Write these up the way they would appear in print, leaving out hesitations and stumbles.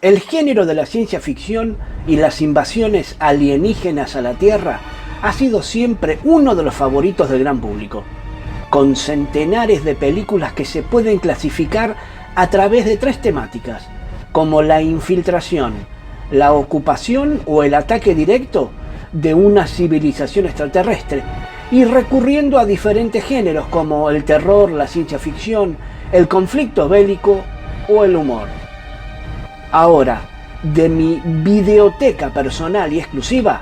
El género de la ciencia ficción y las invasiones alienígenas a la Tierra ha sido siempre uno de los favoritos del gran público, con centenares de películas que se pueden clasificar a través de 3 temáticas, como la infiltración, la ocupación o el ataque directo de una civilización extraterrestre, y recurriendo a diferentes géneros como el terror, la ciencia ficción, el conflicto bélico o el humor. Ahora, de mi videoteca personal y exclusiva,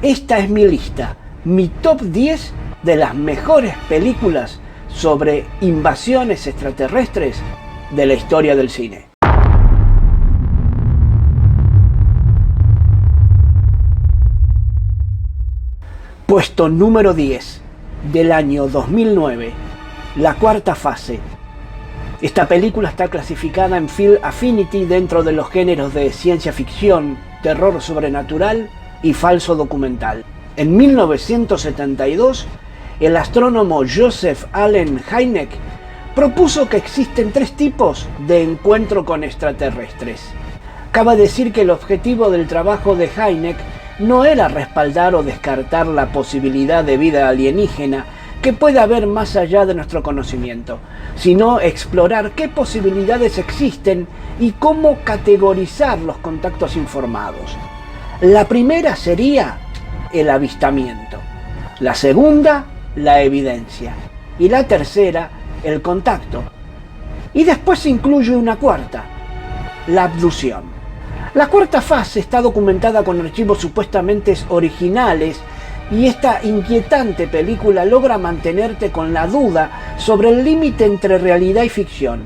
esta es mi lista, mi top 10 de las mejores películas sobre invasiones extraterrestres de la historia del cine. Puesto número 10, del año 2009, La cuarta fase. Esta película está clasificada en Film Affinity dentro de los géneros de ciencia ficción, terror sobrenatural y falso documental. En 1972, el astrónomo Joseph Allen Hynek propuso que existen 3 tipos de encuentro con extraterrestres. Cabe decir que el objetivo del trabajo de Hynek no era respaldar o descartar la posibilidad de vida alienígena que puede haber más allá de nuestro conocimiento, sino explorar qué posibilidades existen y cómo categorizar los contactos informados. La primera sería el avistamiento, la segunda, la evidencia, y la tercera, el contacto. Y después se incluye una cuarta, la abducción. La cuarta fase está documentada con archivos supuestamente originales, y esta inquietante película logra mantenerte con la duda sobre el límite entre realidad y ficción.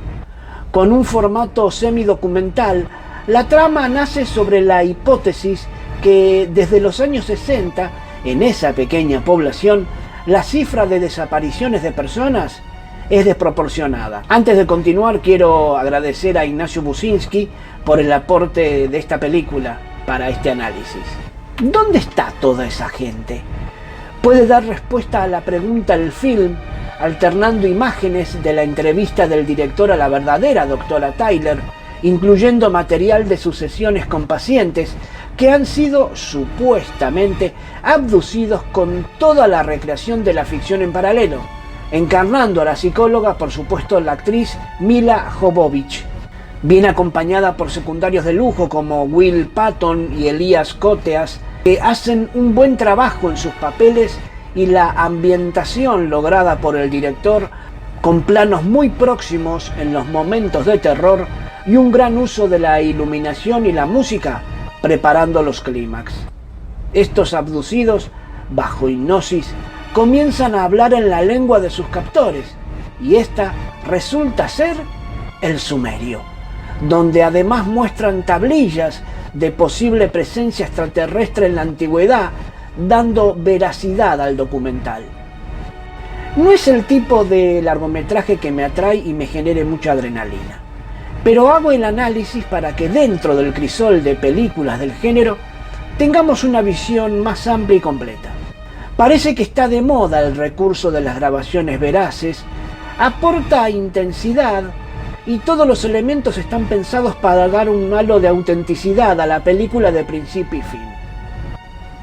Con un formato semidocumental, la trama nace sobre la hipótesis que desde los años 60, en esa pequeña población, la cifra de desapariciones de personas es desproporcionada. Antes de continuar, quiero agradecer a Ignacio Buczynski por el aporte de esta película para este análisis. ¿Dónde está toda esa gente? Puede dar respuesta a la pregunta el film, alternando imágenes de la entrevista del director a la verdadera doctora Tyler, incluyendo material de sus sesiones con pacientes que han sido supuestamente abducidos con toda la recreación de la ficción en paralelo, encarnando a la psicóloga, por supuesto, la actriz Milla Jovovich, bien acompañada por secundarios de lujo como Will Patton y Elias Koteas, que hacen un buen trabajo en sus papeles, y la ambientación lograda por el director con planos muy próximos en los momentos de terror y un gran uso de la iluminación y la música preparando los clímax. Estos abducidos, bajo hipnosis, comienzan a hablar en la lengua de sus captores, y esta resulta ser el sumerio, donde además muestran tablillas de posible presencia extraterrestre en la antigüedad, dando veracidad al documental. No es el tipo de largometraje que me atrae y me genere mucha adrenalina, pero hago el análisis para que dentro del crisol de películas del género tengamos una visión más amplia y completa. Parece que está de moda el recurso de las grabaciones veraces, aporta intensidad, y todos los elementos están pensados para dar un halo de autenticidad a la película de principio y fin.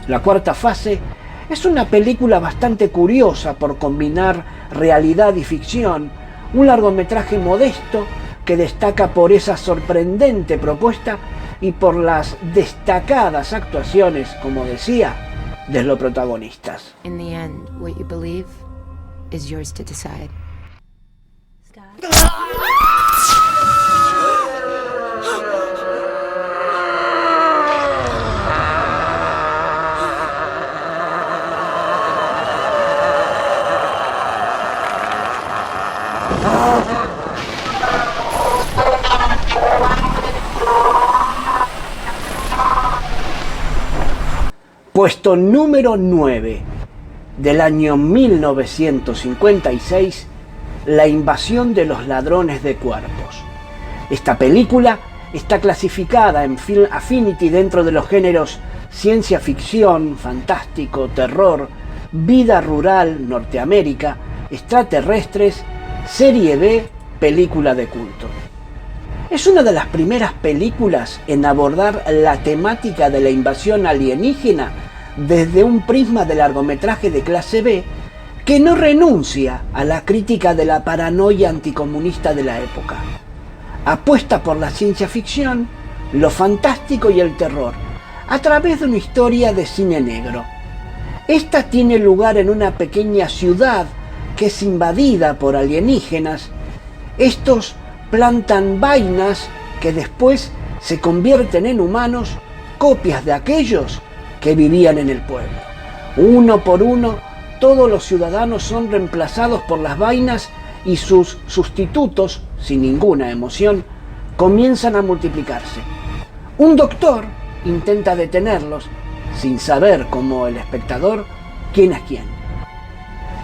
La cuarta fase es una película bastante curiosa por combinar realidad y ficción, un largometraje modesto que destaca por esa sorprendente propuesta y por las destacadas actuaciones, como decía, de los protagonistas. In the end, what you believe is yours to decide. Puesto número 9, del año 1956, La invasión de los ladrones de cuerpos. Esta película está clasificada en Film Affinity dentro de los géneros ciencia ficción, fantástico, terror, vida rural, Norteamérica, extraterrestres, serie B, película de culto. Es una de las primeras películas en abordar la temática de la invasión alienígena desde un prisma de largometraje de clase B que no renuncia a la crítica de la paranoia anticomunista de la época. Apuesta por la ciencia ficción, lo fantástico y el terror, a través de una historia de cine negro. Esta tiene lugar en una pequeña ciudad que es invadida por alienígenas. Estos plantan vainas que después se convierten en humanos, copias de aquellos que vivían en el pueblo. Uno por uno, todos los ciudadanos son reemplazados por las vainas y sus sustitutos, sin ninguna emoción, comienzan a multiplicarse. Un doctor intenta detenerlos, sin saber, como el espectador, quién es quién.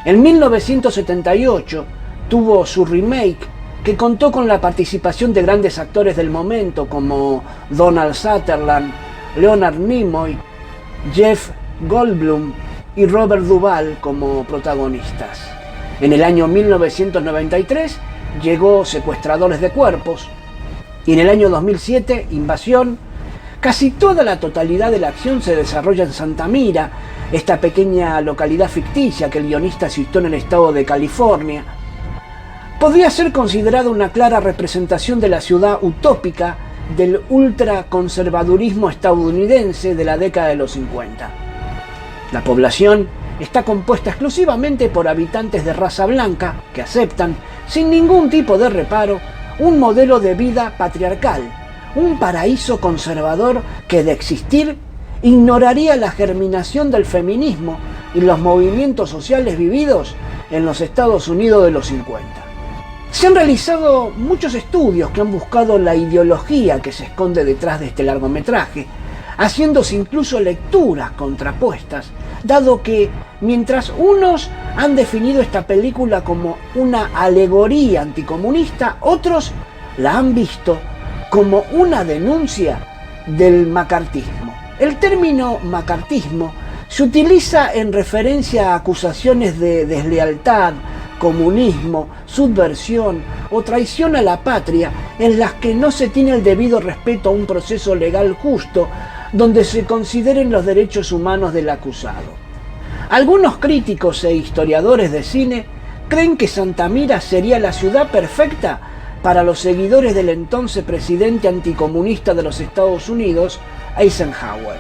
En 1978 tuvo su remake, que contó con la participación de grandes actores del momento como Donald Sutherland, Leonard Nimoy, Jeff Goldblum y Robert Duvall como protagonistas. En el año 1993 llegó Secuestradores de Cuerpos y en el año 2007 Invasión. Casi toda la totalidad de la acción se desarrolla en Santa Mira, esta pequeña localidad ficticia que el guionista situó en el estado de California. Podría ser considerada una clara representación de la ciudad utópica del ultraconservadurismo estadounidense de la década de los 50. La población está compuesta exclusivamente por habitantes de raza blanca que aceptan, sin ningún tipo de reparo, un modelo de vida patriarcal, un paraíso conservador que, de existir, ignoraría la germinación del feminismo y los movimientos sociales vividos en los Estados Unidos de los 50. Se han realizado muchos estudios que han buscado la ideología que se esconde detrás de este largometraje, haciéndose incluso lecturas contrapuestas, dado que mientras unos han definido esta película como una alegoría anticomunista, otros la han visto como una denuncia del macartismo. El término macartismo se utiliza en referencia a acusaciones de deslealtad, comunismo, subversión o traición a la patria en las que no se tiene el debido respeto a un proceso legal justo donde se consideren los derechos humanos del acusado. Algunos críticos e historiadores de cine creen que Santa Mira sería la ciudad perfecta para los seguidores del entonces presidente anticomunista de los Estados Unidos, Eisenhower.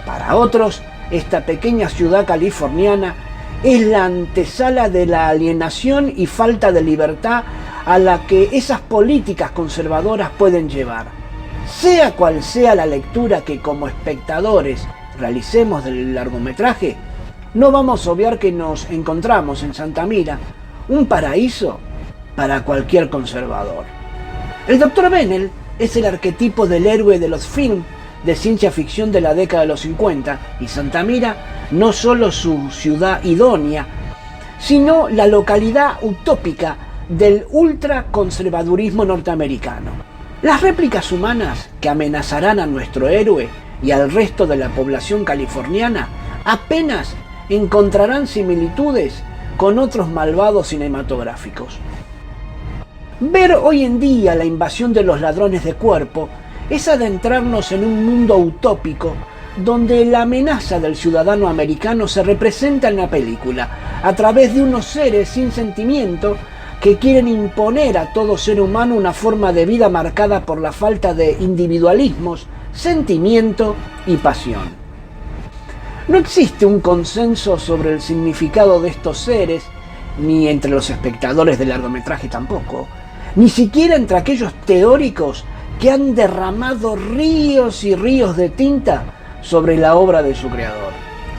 Para otros, esta pequeña ciudad californiana es la antesala de la alienación y falta de libertad a la que esas políticas conservadoras pueden llevar. Sea cual sea la lectura que como espectadores realicemos del largometraje, no vamos a obviar que nos encontramos en Santa Mira, un paraíso para cualquier conservador. El Dr. Bennell es el arquetipo del héroe de los films de ciencia ficción de la década de los 50, y Santa Mira no solo su ciudad idónea, sino la localidad utópica del ultraconservadurismo norteamericano. Las réplicas humanas que amenazarán a nuestro héroe y al resto de la población californiana apenas encontrarán similitudes con otros malvados cinematográficos. Ver hoy en día la invasión de los ladrones de cuerpo es adentrarnos en un mundo utópico donde la amenaza del ciudadano americano se representa en la película a través de unos seres sin sentimiento que quieren imponer a todo ser humano una forma de vida marcada por la falta de individualismos, sentimiento y pasión. No existe un consenso sobre el significado de estos seres, ni entre los espectadores del largometraje tampoco, ni siquiera entre aquellos teóricos que han derramado ríos y ríos de tinta sobre la obra de su creador.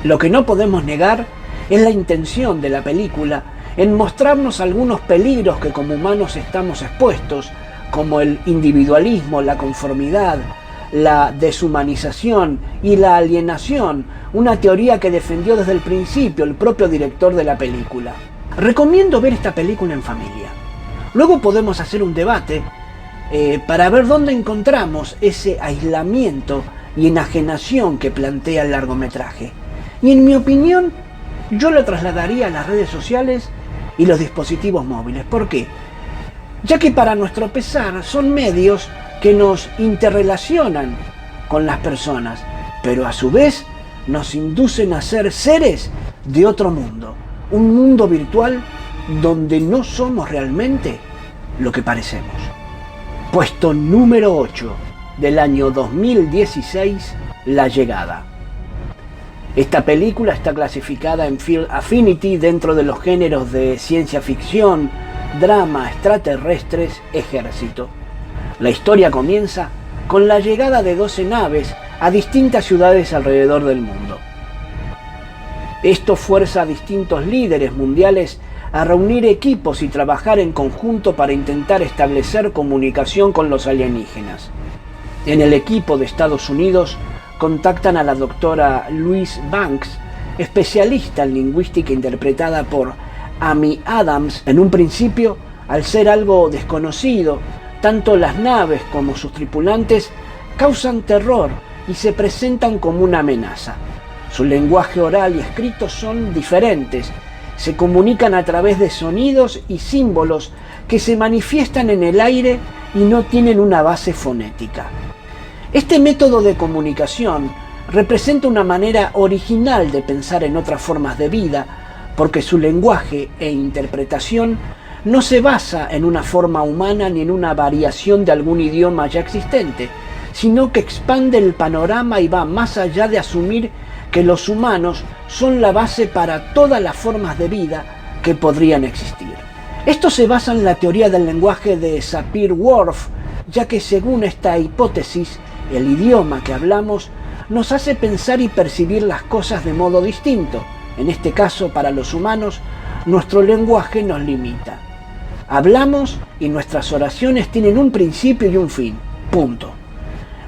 Lo que no podemos negar es la intención de la película en mostrarnos algunos peligros que como humanos estamos expuestos, como el individualismo, la conformidad, la deshumanización y la alienación, una teoría que defendió desde el principio el propio director de la película. Recomiendo ver esta película en familia. Luego podemos hacer un debate para ver dónde encontramos ese aislamiento y enajenación que plantea el largometraje. Y en mi opinión, yo lo trasladaría a las redes sociales y los dispositivos móviles. ¿Por qué? Ya que para nuestro pesar son medios que nos interrelacionan con las personas, pero a su vez nos inducen a ser seres de otro mundo, un mundo virtual donde no somos realmente lo que parecemos. Puesto número 8 del año 2016, La Llegada. Esta película está clasificada en Film Affinity dentro de los géneros de ciencia ficción, drama, extraterrestres, ejército. La historia comienza con la llegada de 12 naves a distintas ciudades alrededor del mundo. Esto fuerza a distintos líderes mundiales a reunir equipos y trabajar en conjunto para intentar establecer comunicación con los alienígenas. En el equipo de Estados Unidos contactan a la doctora Louise Banks, especialista en lingüística interpretada por Amy Adams. En un principio, al ser algo desconocido, tanto las naves como sus tripulantes causan terror y se presentan como una amenaza. Su lenguaje oral y escrito son diferentes. Se comunican a través de sonidos y símbolos que se manifiestan en el aire y no tienen una base fonética. Este método de comunicación representa una manera original de pensar en otras formas de vida, porque su lenguaje e interpretación no se basa en una forma humana ni en una variación de algún idioma ya existente, sino que expande el panorama y va más allá de asumir que los humanos son la base para todas las formas de vida que podrían existir. Esto se basa en la teoría del lenguaje de Sapir-Whorf, ya que según esta hipótesis, el idioma que hablamos nos hace pensar y percibir las cosas de modo distinto. En este caso, para los humanos, nuestro lenguaje nos limita. Hablamos y nuestras oraciones tienen un principio y un fin, punto.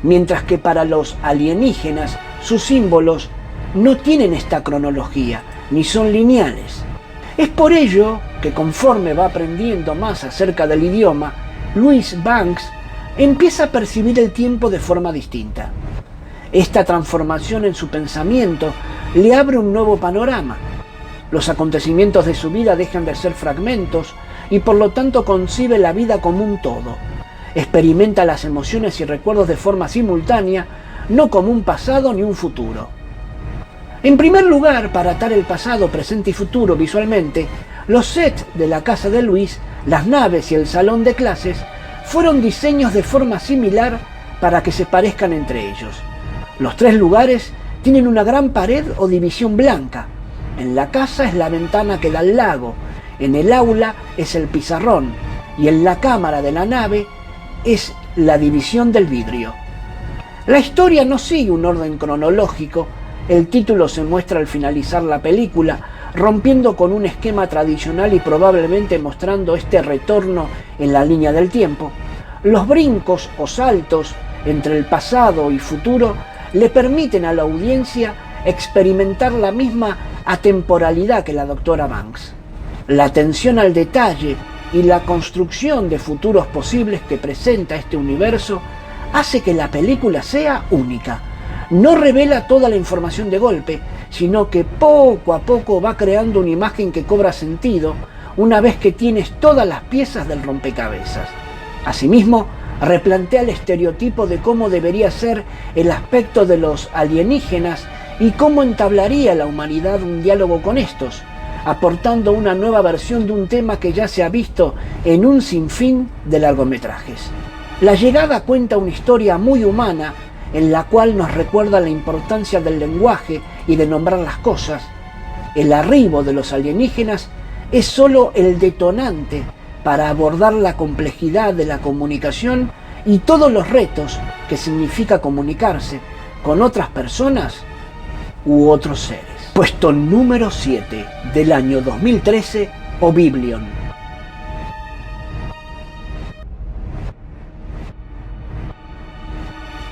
Mientras que para los alienígenas, sus símbolos no tienen esta cronología, ni son lineales. Es por ello que conforme va aprendiendo más acerca del idioma, Louise Banks empieza a percibir el tiempo de forma distinta. Esta transformación en su pensamiento le abre un nuevo panorama. Los acontecimientos de su vida dejan de ser fragmentos y por lo tanto concibe la vida como un todo. Experimenta las emociones y recuerdos de forma simultánea, no como un pasado ni un futuro. En primer lugar, para atar el pasado, presente y futuro visualmente, los sets de la casa de Louise, las naves y el salón de clases fueron diseños de forma similar para que se parezcan entre ellos. Los tres lugares tienen una gran pared o división blanca. En la casa es la ventana que da al lago, en el aula es el pizarrón y en la cámara de la nave es la división del vidrio. La historia no sigue un orden cronológico. El título se muestra al finalizar la película, rompiendo con un esquema tradicional y probablemente mostrando este retorno en la línea del tiempo. Los brincos o saltos entre el pasado y futuro le permiten a la audiencia experimentar la misma atemporalidad que la doctora Banks. La atención al detalle y la construcción de futuros posibles que presenta este universo hace que la película sea única. No revela toda la información de golpe, sino que poco a poco va creando una imagen que cobra sentido una vez que tienes todas las piezas del rompecabezas. Asimismo, replantea el estereotipo de cómo debería ser el aspecto de los alienígenas y cómo entablaría la humanidad un diálogo con estos, aportando una nueva versión de un tema que ya se ha visto en un sinfín de largometrajes. La Llegada cuenta una historia muy humana en la cual nos recuerda la importancia del lenguaje y de nombrar las cosas. El arribo de los alienígenas es solo el detonante para abordar la complejidad de la comunicación y todos los retos que significa comunicarse con otras personas u otros seres. Puesto número 7 del año 2013, Oblivion.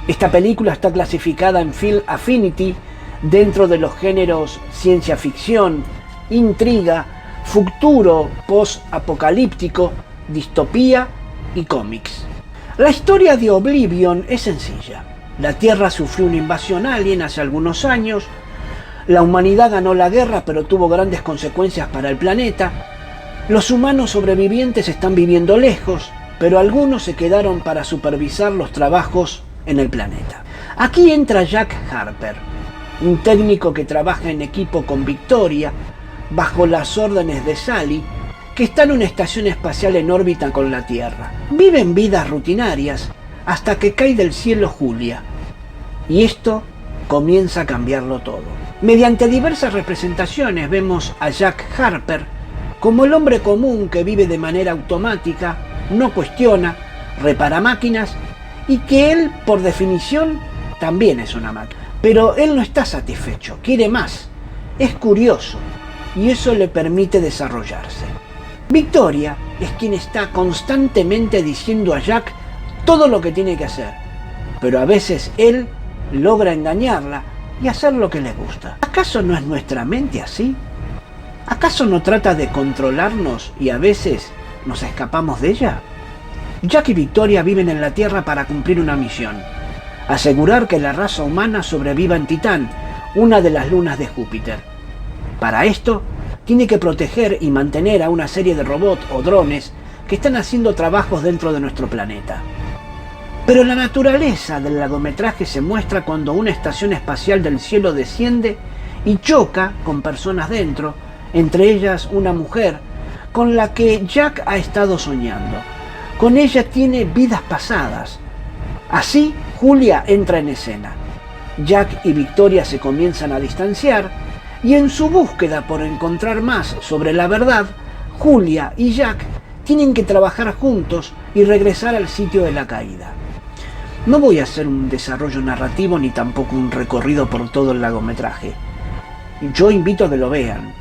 Esta película está clasificada en Film Affinity dentro de los géneros ciencia ficción, intriga, futuro post-apocalíptico, distopía y cómics. La historia de Oblivion es sencilla. La Tierra sufrió una invasión alien hace algunos años, la humanidad ganó la guerra pero tuvo grandes consecuencias para el planeta, los humanos sobrevivientes están viviendo lejos, pero algunos se quedaron para supervisar los trabajos en el planeta. Aquí entra Jack Harper, un técnico que trabaja en equipo con Victoria, bajo las órdenes de Sally, que está en una estación espacial en órbita con la Tierra. Viven vidas rutinarias hasta que cae del cielo Julia, y esto comienza a cambiarlo todo. Mediante diversas representaciones vemos a Jack Harper como el hombre común que vive de manera automática, no cuestiona, repara máquinas y que él, por definición, también es una máquina. Pero él no está satisfecho, quiere más, es curioso y eso le permite desarrollarse. Victoria es quien está constantemente diciendo a Jack todo lo que tiene que hacer, pero a veces él logra engañarla y hacer lo que le gusta. ¿Acaso no es nuestra mente así? ¿Acaso no trata de controlarnos y a veces nos escapamos de ella? Jack y Victoria viven en la Tierra para cumplir una misión: asegurar que la raza humana sobreviva en Titán, una de las lunas de Júpiter. Para esto, tiene que proteger y mantener a una serie de robots o drones que están haciendo trabajos dentro de nuestro planeta. Pero la naturaleza del largometraje se muestra cuando una estación espacial del cielo desciende y choca con personas dentro, entre ellas una mujer con la que Jack ha estado soñando. Con ella tiene vidas pasadas. Así, Julia entra en escena. Jack y Victoria se comienzan a distanciar y en su búsqueda por encontrar más sobre la verdad, Julia y Jack tienen que trabajar juntos y regresar al sitio de la caída. No voy a hacer un desarrollo narrativo ni tampoco un recorrido por todo el largometraje. Yo invito a que lo vean,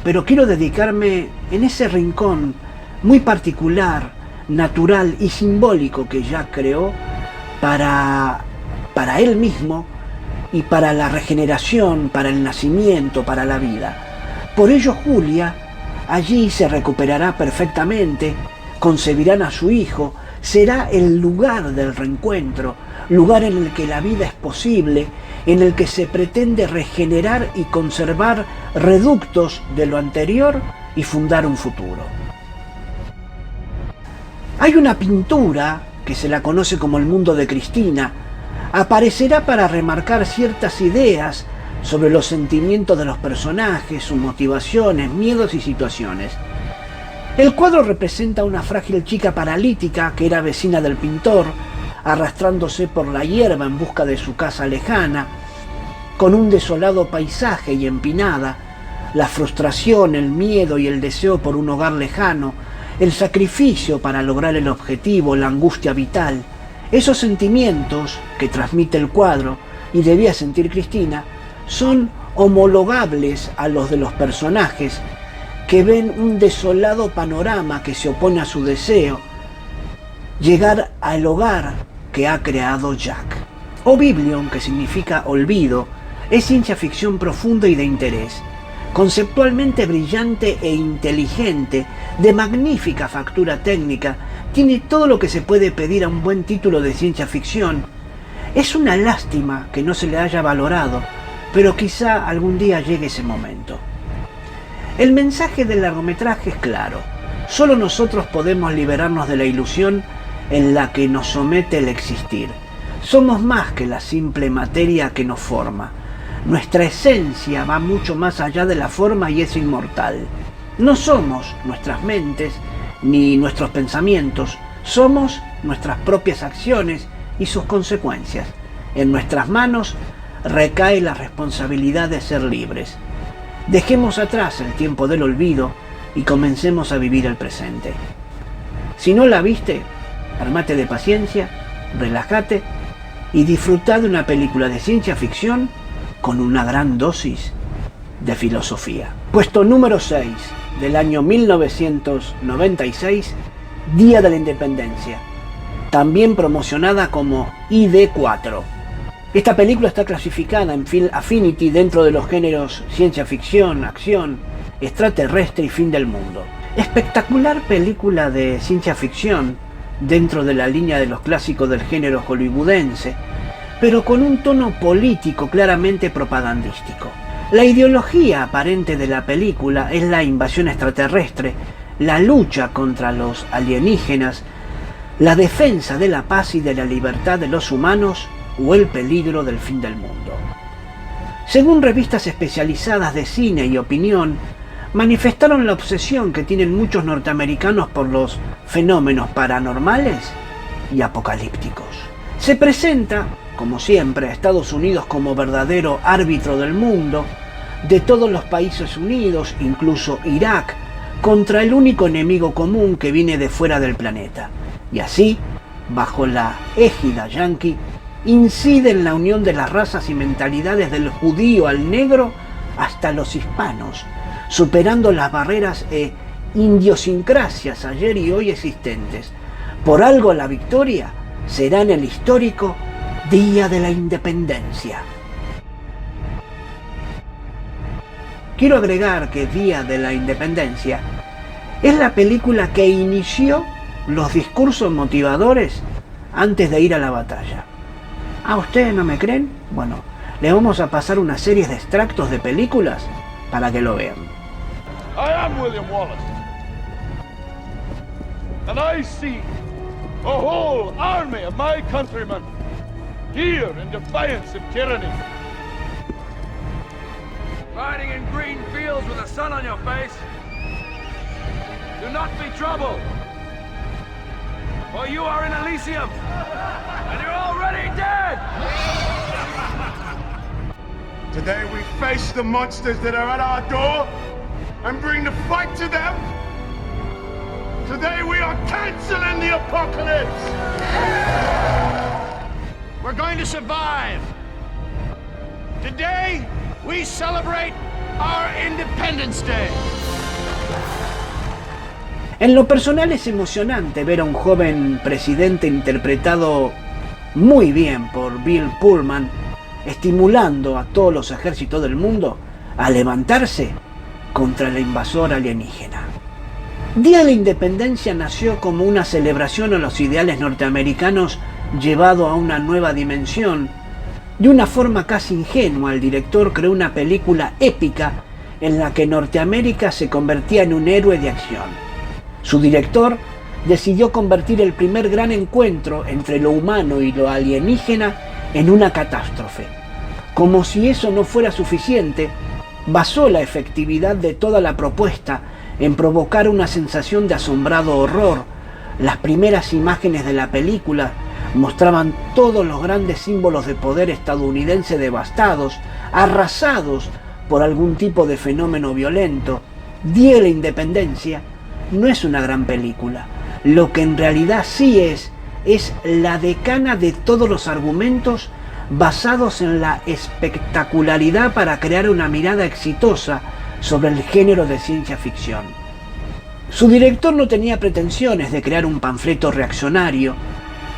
pero quiero dedicarme en ese rincón muy particular, natural y simbólico que Jack creó para él mismo y para la regeneración, para el nacimiento, para la vida. Por ello Julia allí se recuperará perfectamente, concebirán a su hijo, será el lugar del reencuentro, lugar en el que la vida es posible, en el que se pretende regenerar y conservar reductos de lo anterior y fundar un futuro. Hay una pintura que se la conoce como el mundo de Cristina. Aparecerá para remarcar ciertas ideas sobre los sentimientos de los personajes, sus motivaciones, miedos y situaciones. El cuadro representa a una frágil chica paralítica que era vecina del pintor, arrastrándose por la hierba en busca de su casa lejana, con un desolado paisaje y empinada, la frustración, el miedo y el deseo por un hogar lejano, el sacrificio para lograr el objetivo, la angustia vital. Esos sentimientos que transmite el cuadro y debía sentir Cristina son homologables a los de los personajes que ven un desolado panorama que se opone a su deseo, llegar al hogar que ha creado Jack. Oblivion, que significa olvido, es ciencia ficción profunda y de interés, conceptualmente brillante e inteligente, de magnífica factura técnica, tiene todo lo que se puede pedir a un buen título de ciencia ficción. Es una lástima que no se le haya valorado, pero quizá algún día llegue ese momento. El mensaje del largometraje es claro: solo nosotros podemos liberarnos de la ilusión en la que nos somete el existir. Somos más que la simple materia que nos forma. Nuestra esencia va mucho más allá de la forma y es inmortal. No somos nuestras mentes ni nuestros pensamientos, somos nuestras propias acciones y sus consecuencias. En nuestras manos recae la responsabilidad de ser libres. Dejemos atrás el tiempo del olvido y comencemos a vivir el presente. Si no la viste, armate de paciencia, relájate y disfruta de una película de ciencia ficción con una gran dosis de filosofía. Puesto número 6 del año 1996, Día de la Independencia, también promocionada como ID4. Esta película está clasificada en Film Affinity dentro de los géneros ciencia ficción, acción, extraterrestre y fin del mundo. Espectacular película de ciencia ficción dentro de la línea de los clásicos del género hollywoodense, pero con un tono político claramente propagandístico. La ideología aparente de la película es la invasión extraterrestre, la lucha contra los alienígenas, la defensa de la paz y de la libertad de los humanos o el peligro del fin del mundo. Según revistas especializadas de cine y opinión, manifestaron la obsesión que tienen muchos norteamericanos por los fenómenos paranormales y apocalípticos. Se presenta, como siempre, a Estados Unidos como verdadero árbitro del mundo, de todos los países unidos, incluso Irak, contra el único enemigo común que viene de fuera del planeta. Y así, bajo la égida yanqui, incide en la unión de las razas y mentalidades del judío al negro hasta los hispanos, superando las barreras e idiosincrasias ayer y hoy existentes. Por algo la victoria será en el histórico Día de la Independencia. Quiero agregar que Día de la Independencia es la película que inició los discursos motivadores antes de ir a la batalla. ¿Ah, ustedes no me creen? Bueno, les vamos a pasar una serie de extractos de películas para que lo vean. I am William Wallace, and I see a whole army of my countrymen here in defiance of tyranny. Riding in green fields with the sun on your face. Do not be troubled, for you are in Elysium, and you're already dead! Today we face the monsters that are at our door and bring the fight to them. Today we are canceling the apocalypse! We're going to survive. Today we celebrate our Independence Day. En lo personal es emocionante ver a un joven presidente interpretado muy bien por Bill Pullman, estimulando a todos los ejércitos del mundo a levantarse contra el invasor alienígena. Día de la Independencia nació como una celebración a los ideales norteamericanos llevado a una nueva dimensión. De una forma casi ingenua, el director creó una película épica en la que Norteamérica se convertía en un héroe de acción. Su director decidió convertir el primer gran encuentro entre lo humano y lo alienígena en una catástrofe. Como si eso no fuera suficiente, basó la efectividad de toda la propuesta en provocar una sensación de asombrado horror. Las primeras imágenes de la película mostraban todos los grandes símbolos de poder estadounidense devastados, arrasados por algún tipo de fenómeno violento. Día de la Independencia no es una gran película. Lo que en realidad sí es la decana de todos los argumentos basados en la espectacularidad para crear una mirada exitosa sobre el género de ciencia ficción. Su director no tenía pretensiones de crear un panfleto reaccionario,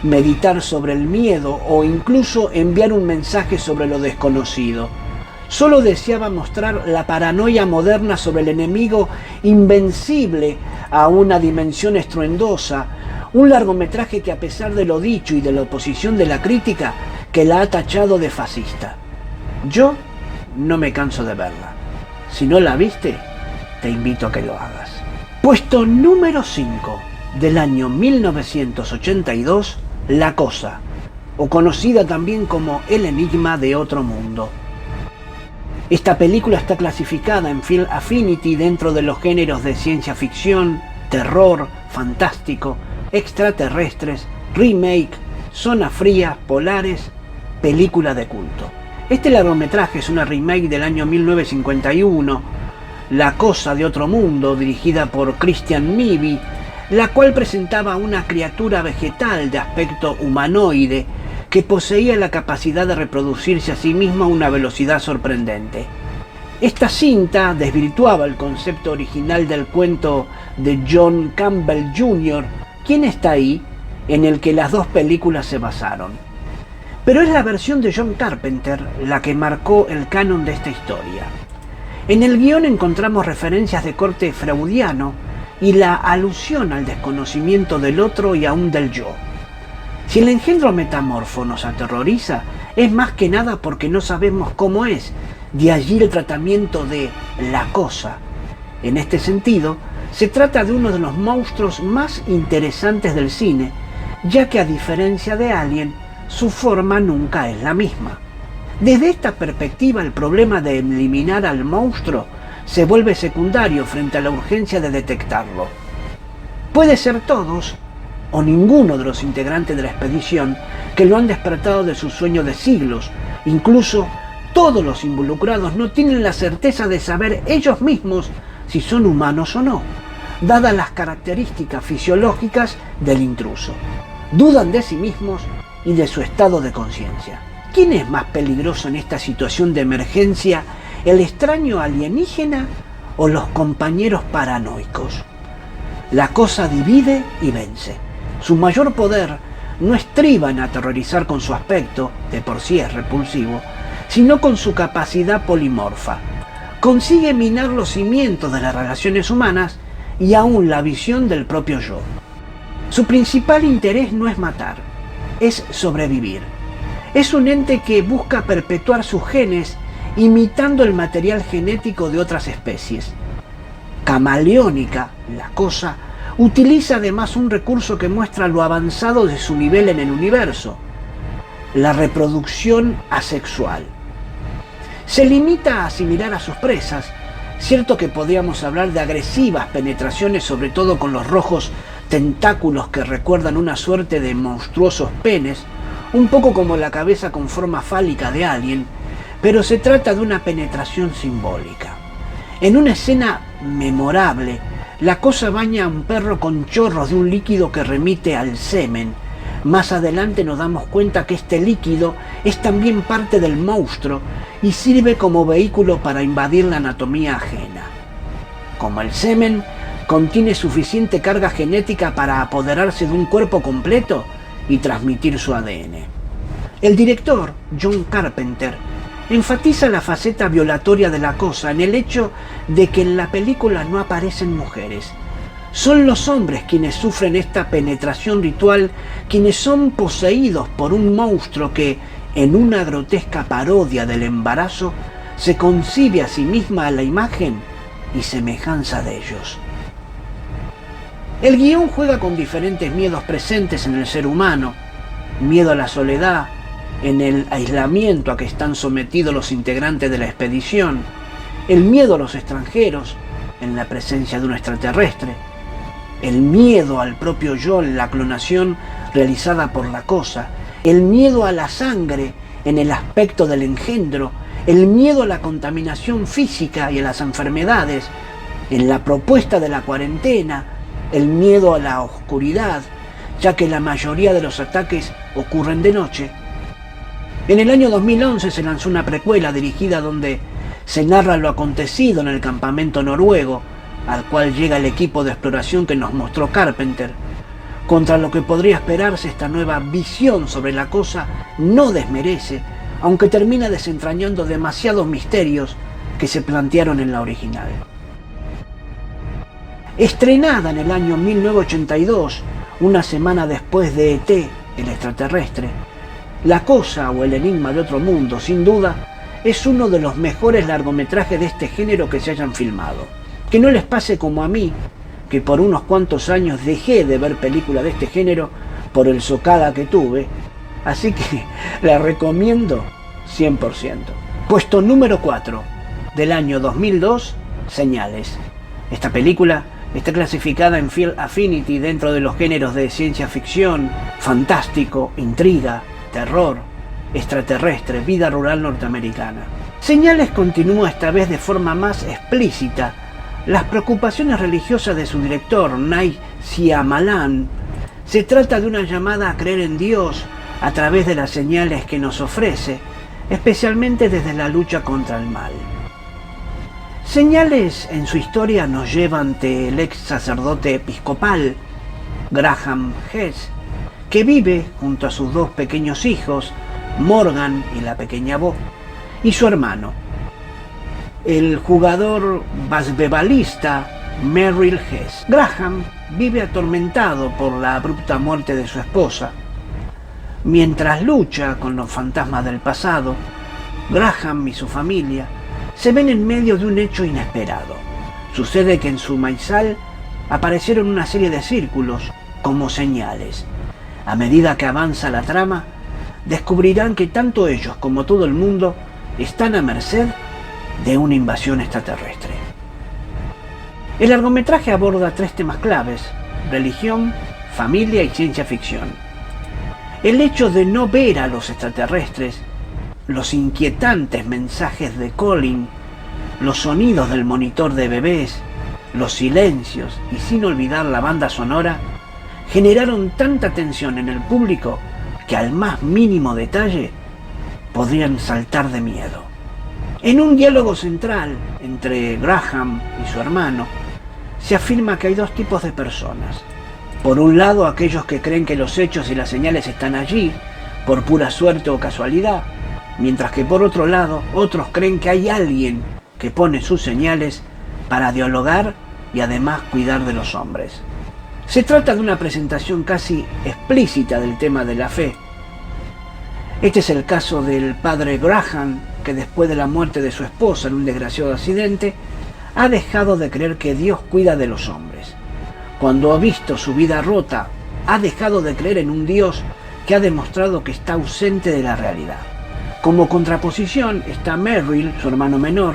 meditar sobre el miedo o incluso enviar un mensaje sobre lo desconocido. Solo deseaba mostrar la paranoia moderna sobre el enemigo invencible a una dimensión estruendosa, un largometraje que, a pesar de lo dicho y de la oposición de la crítica, que la ha tachado de fascista. Yo no me canso de verla. Si no la viste, te invito a que lo hagas. Puesto número 5 del año 1982, La Cosa, o conocida también como El Enigma de Otro Mundo. Esta película está clasificada en Film Affinity dentro de los géneros de ciencia ficción, terror, fantástico, extraterrestres, remake, zona fría, polares, película de culto. Este largometraje es una remake del año 1951, La Cosa de Otro Mundo, dirigida por Christian Mivey, la cual presentaba una criatura vegetal de aspecto humanoide que poseía la capacidad de reproducirse a sí misma a una velocidad sorprendente. Esta cinta desvirtuaba el concepto original del cuento de John Campbell Jr., ¿Quién está ahí?, en el que las dos películas se basaron. Pero es la versión de John Carpenter la que marcó el canon de esta historia. En el guión encontramos referencias de corte freudiano y la alusión al desconocimiento del otro y aún del yo. Si el engendro metamorfo nos aterroriza, es más que nada porque no sabemos cómo es, de allí el tratamiento de La Cosa. En este sentido, se trata de uno de los monstruos más interesantes del cine, ya que a diferencia de Alien, su forma nunca es la misma. Desde esta perspectiva, el problema de eliminar al monstruo se vuelve secundario frente a la urgencia de detectarlo. Puede ser todos o ninguno de los integrantes de la expedición que lo han despertado de su sueño de siglos. Incluso todos los involucrados no tienen la certeza de saber ellos mismos si son humanos o no, dadas las características fisiológicas del intruso. Dudan de sí mismos y de su estado de conciencia. ¿Quién es más peligroso en esta situación de emergencia, el extraño alienígena o los compañeros paranoicos? La cosa divide y vence. Su mayor poder no estriba en aterrorizar con su aspecto, de por sí es repulsivo, sino con su capacidad polimorfa. Consigue minar los cimientos de las relaciones humanas y aún la visión del propio yo. Su principal interés no es matar, es sobrevivir. Es un ente que busca perpetuar sus genes imitando el material genético de otras especies. Camaleónica, la cosa, utiliza además un recurso que muestra lo avanzado de su nivel en el universo: la reproducción asexual. Se limita a asimilar a sus presas. Cierto que podríamos hablar de agresivas penetraciones, sobre todo con los rojos tentáculos que recuerdan una suerte de monstruosos penes, un poco como la cabeza con forma fálica de Alien, pero se trata de una penetración simbólica. En una escena memorable, la cosa baña a un perro con chorros de un líquido que remite al semen. Más adelante nos damos cuenta que este líquido es también parte del monstruo y sirve como vehículo para invadir la anatomía ajena. Como el semen contiene suficiente carga genética para apoderarse de un cuerpo completo y transmitir su ADN. El director, John Carpenter, enfatiza la faceta violatoria de la cosa en el hecho de que en la película no aparecen mujeres. Son los hombres quienes sufren esta penetración ritual, quienes son poseídos por un monstruo que, en una grotesca parodia del embarazo, se concibe a sí misma a la imagen y semejanza de ellos. El guión juega con diferentes miedos presentes en el ser humano: miedo a la soledad, en el aislamiento a que están sometidos los integrantes de la expedición, el miedo a los extranjeros, en la presencia de un extraterrestre, el miedo al propio yo en la clonación realizada por la cosa, el miedo a la sangre en el aspecto del engendro, el miedo a la contaminación física y a las enfermedades, en la propuesta de la cuarentena, el miedo a la oscuridad, ya que la mayoría de los ataques ocurren de noche. En el año 2011 se lanzó una precuela dirigida donde se narra lo acontecido en el campamento noruego, al cual llega el equipo de exploración que nos mostró Carpenter. Contra lo que podría esperarse, esta nueva visión sobre la cosa no desmerece, aunque termina desentrañando demasiados misterios que se plantearon en la original. Estrenada en el año 1982, una semana después de E.T., el extraterrestre, La cosa o el enigma de otro mundo, sin duda, es uno de los mejores largometrajes de este género que se hayan filmado. Que no les pase como a mí, que por unos cuantos años dejé de ver películas de este género por el socada que tuve, así que la recomiendo 100%. Puesto número 4 del año 2002, Señales. Esta película está clasificada en Film Affinity dentro de los géneros de ciencia ficción, fantástico, intriga, terror, extraterrestre, vida rural norteamericana. Señales continúa esta vez de forma más explícita las preocupaciones religiosas de su director, Night Shyamalan. Se trata de una llamada a creer en Dios a través de las señales que nos ofrece, especialmente desde la lucha contra el mal. Señales en su historia nos lleva ante el ex sacerdote episcopal, Graham Hess, que vive junto a sus dos pequeños hijos, Morgan y la pequeña Bo, y su hermano, el jugador basquetbolista Merrill Hess. Graham vive atormentado por la abrupta muerte de su esposa. Mientras lucha con los fantasmas del pasado, Graham y su familia se ven en medio de un hecho inesperado. Sucede que en su maizal aparecieron una serie de círculos como señales. A medida que avanza la trama, descubrirán que tanto ellos como todo el mundo están a merced de una invasión extraterrestre. El largometraje aborda 3 temas claves: religión, familia y ciencia ficción. El hecho de no ver a los extraterrestres, los inquietantes mensajes de Colin, los sonidos del monitor de bebés, los silencios y sin olvidar la banda sonora, generaron tanta tensión en el público que al más mínimo detalle podrían saltar de miedo. En un diálogo central entre Graham y su hermano, se afirma que hay 2 tipos de personas. Por un lado, aquellos que creen que los hechos y las señales están allí por pura suerte o casualidad, mientras que por otro lado, otros creen que hay alguien que pone sus señales para dialogar y además cuidar de los hombres. Se trata de una presentación casi explícita del tema de la fe. Este es el caso del padre Graham, que después de la muerte de su esposa en un desgraciado accidente, ha dejado de creer que Dios cuida de los hombres. Cuando ha visto su vida rota, ha dejado de creer en un Dios que ha demostrado que está ausente de la realidad. Como contraposición está Merrill, su hermano menor,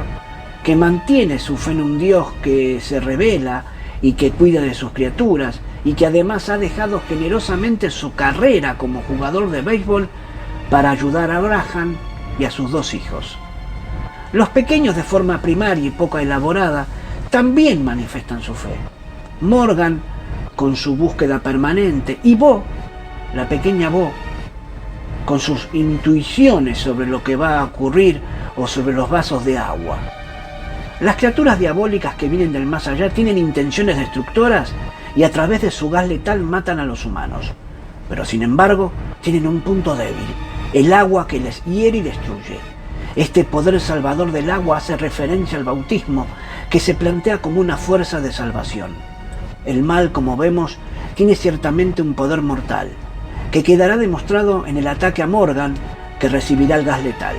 que mantiene su fe en un Dios que se revela y que cuida de sus criaturas, y que además ha dejado generosamente su carrera como jugador de béisbol para ayudar a Graham y a sus 2 hijos. Los pequeños, de forma primaria y poco elaborada, también manifiestan su fe. Morgan, con su búsqueda permanente, y Bo, la pequeña Bo, con sus intuiciones sobre lo que va a ocurrir o sobre los vasos de agua. Las criaturas diabólicas que vienen del más allá tienen intenciones destructoras y a través de su gas letal matan a los humanos. Pero sin embargo, tienen un punto débil: el agua, que les hiere y destruye. Este poder salvador del agua hace referencia al bautismo, que se plantea como una fuerza de salvación. El mal, como vemos, tiene ciertamente un poder mortal, que quedará demostrado en el ataque a Morgan, que recibirá el gas letal.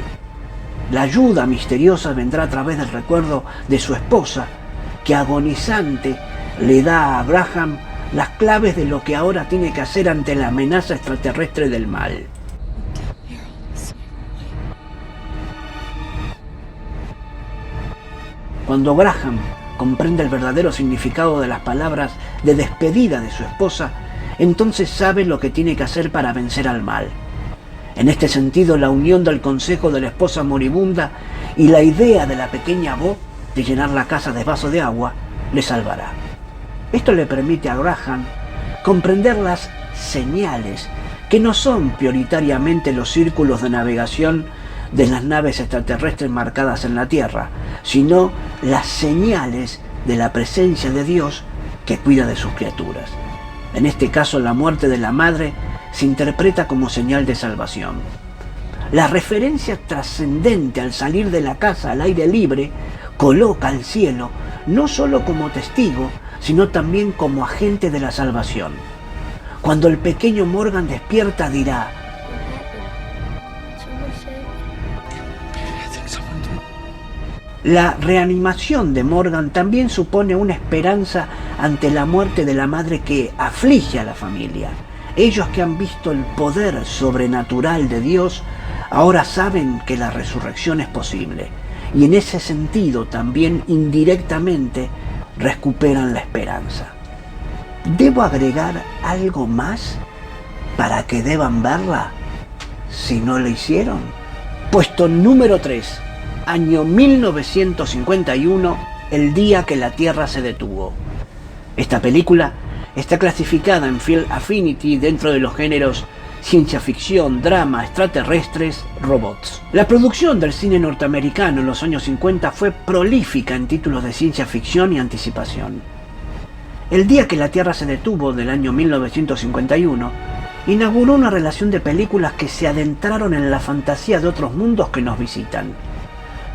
La ayuda misteriosa vendrá a través del recuerdo de su esposa, que agonizante le da a Graham las claves de lo que ahora tiene que hacer ante la amenaza extraterrestre del mal. Cuando Graham comprende el verdadero significado de las palabras de despedida de su esposa, entonces sabe lo que tiene que hacer para vencer al mal. En este sentido, la unión del consejo de la esposa moribunda y la idea de la pequeña Bo de llenar la casa de vasos de agua le salvará. Esto le permite a Graham comprender las señales, que no son prioritariamente los círculos de navegación de las naves extraterrestres marcadas en la Tierra, sino las señales de la presencia de Dios que cuida de sus criaturas. En este caso, la muerte de la madre se interpreta como señal de salvación. La referencia trascendente al salir de la casa al aire libre coloca al cielo no solo como testigo, sino también como agente de la salvación. Cuando el pequeño Morgan despierta, dirá: la reanimación de Morgan también supone una esperanza ante la muerte de la madre que aflige a la familia. Ellos, que han visto el poder sobrenatural de Dios, ahora saben que la resurrección es posible, y en ese sentido también indirectamente recuperan la esperanza. ¿Debo agregar algo más para que deban verla si no lo hicieron? Puesto número 3. Año 1951, el día que la Tierra se detuvo. Esta película está clasificada en Film Affinity dentro de los géneros ciencia ficción, drama, extraterrestres, robots. La producción del cine norteamericano en los años 50 fue prolífica en títulos de ciencia ficción y anticipación. El día que la Tierra se detuvo, del año 1951, inauguró una relación de películas que se adentraron en la fantasía de otros mundos que nos visitan.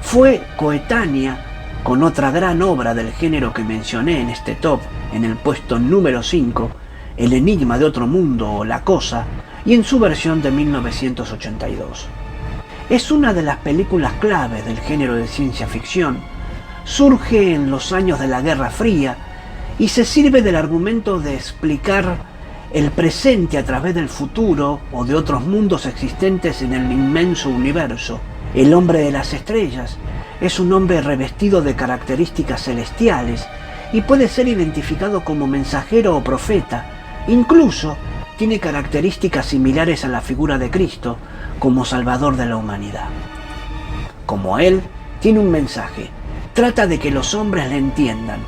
Fue coetánea con otra gran obra del género que mencioné en este top, en el puesto número 5, El enigma de otro mundo o La cosa, y en su versión de 1982. Es una de las películas claves del género de ciencia ficción. Surge en los años de la Guerra Fría y se sirve del argumento de explicar el presente a través del futuro o de otros mundos existentes en el inmenso universo. El hombre de las estrellas es un hombre revestido de características celestiales y puede ser identificado como mensajero o profeta. Incluso tiene características similares a la figura de Cristo como Salvador de la humanidad. Como él, tiene un mensaje. Trata de que los hombres le entiendan.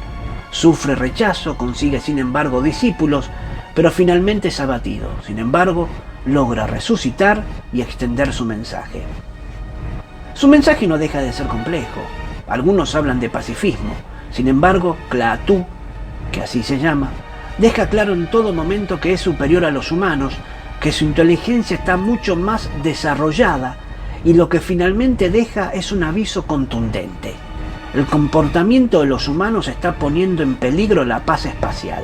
Sufre rechazo, consigue sin embargo discípulos, pero finalmente es abatido. Sin embargo, logra resucitar y extender su mensaje. Su mensaje no deja de ser complejo. Algunos hablan de pacifismo. Sin embargo, Klaatu, que así se llama, deja claro en todo momento que es superior a los humanos, que su inteligencia está mucho más desarrollada y lo que finalmente deja es un aviso contundente. El comportamiento de los humanos está poniendo en peligro la paz espacial.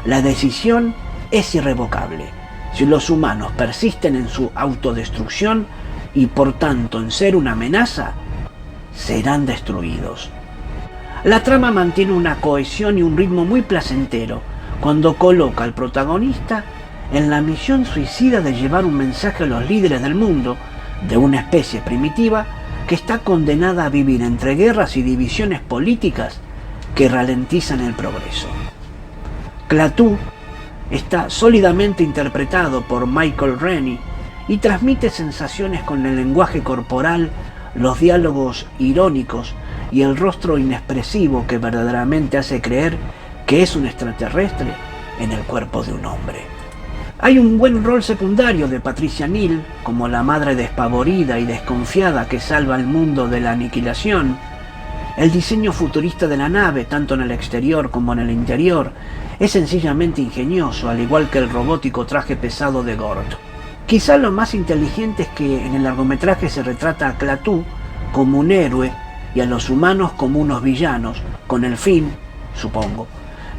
La decisión es irrevocable. Si los humanos persisten en su autodestrucción y por tanto en ser una amenaza, serán destruidos. La trama mantiene una cohesión y un ritmo muy placentero cuando coloca al protagonista en la misión suicida de llevar un mensaje a los líderes del mundo, de una especie primitiva que está condenada a vivir entre guerras y divisiones políticas que ralentizan el progreso. Klaatu está sólidamente interpretado por Michael Rennie y transmite sensaciones con el lenguaje corporal, los diálogos irónicos y el rostro inexpresivo que verdaderamente hace creer que es un extraterrestre en el cuerpo de un hombre. Hay un buen rol secundario de Patricia Neal como la madre despavorida y desconfiada que salva al mundo de la aniquilación. El diseño futurista de la nave, tanto en el exterior como en el interior, es sencillamente ingenioso, al igual que el robótico traje pesado de Gort. Quizá lo más inteligente es que en el largometraje se retrata a Klaatu como un héroe y a los humanos como unos villanos, con el fin, supongo,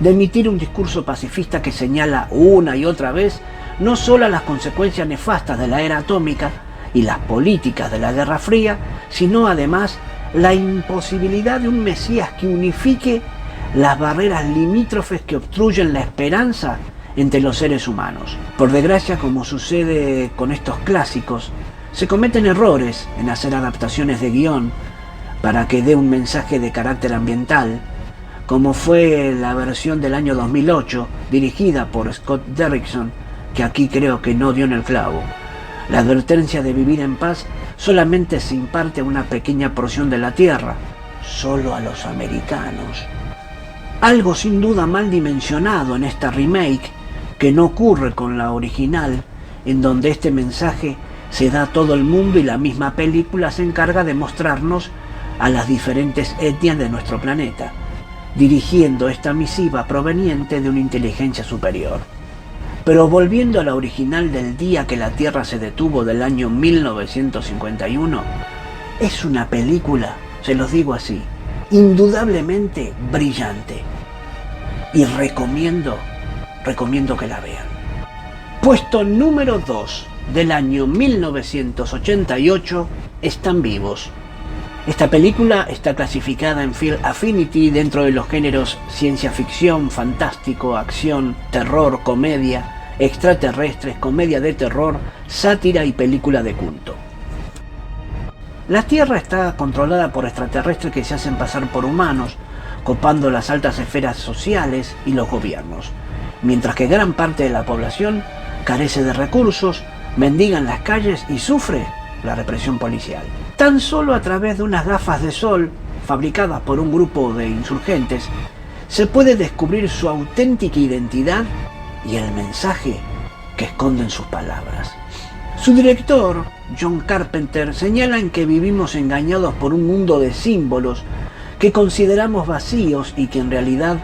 de emitir un discurso pacifista que señala una y otra vez no solo las consecuencias nefastas de la era atómica y las políticas de la Guerra Fría, sino además la imposibilidad de un Mesías que unifique las barreras limítrofes que obstruyen la esperanza entre los seres humanos. Por desgracia, como sucede con estos clásicos, se cometen errores en hacer adaptaciones de guión para que dé un mensaje de carácter ambiental, como fue la versión del año 2008, dirigida por Scott Derrickson, que aquí creo que no dio en el clavo. La advertencia de vivir en paz solamente se imparte a una pequeña porción de la Tierra, solo a los americanos. Algo sin duda mal dimensionado en esta remake, que no ocurre con la original, en donde este mensaje se da a todo el mundo y la misma película se encarga de mostrarnos a las diferentes etnias de nuestro planeta, dirigiendo esta misiva proveniente de una inteligencia superior. Pero volviendo a la original del día que la Tierra se detuvo del año 1951, es una película, se los digo así, indudablemente brillante. Y recomiendo que la vean. Puesto número 2 del año 1988, Están vivos. Esta película está clasificada en Film Affinity dentro de los géneros ciencia ficción, fantástico, acción, terror, comedia, extraterrestres, comedia de terror, sátira y película de culto. La Tierra está controlada por extraterrestres que se hacen pasar por humanos, copando las altas esferas sociales y los gobiernos, mientras que gran parte de la población carece de recursos, mendiga en las calles y sufre la represión policial. Tan solo a través de unas gafas de sol fabricadas por un grupo de insurgentes se puede descubrir su auténtica identidad y el mensaje que esconden sus palabras. Su director, John Carpenter, señala en que vivimos engañados por un mundo de símbolos que consideramos vacíos y que en realidad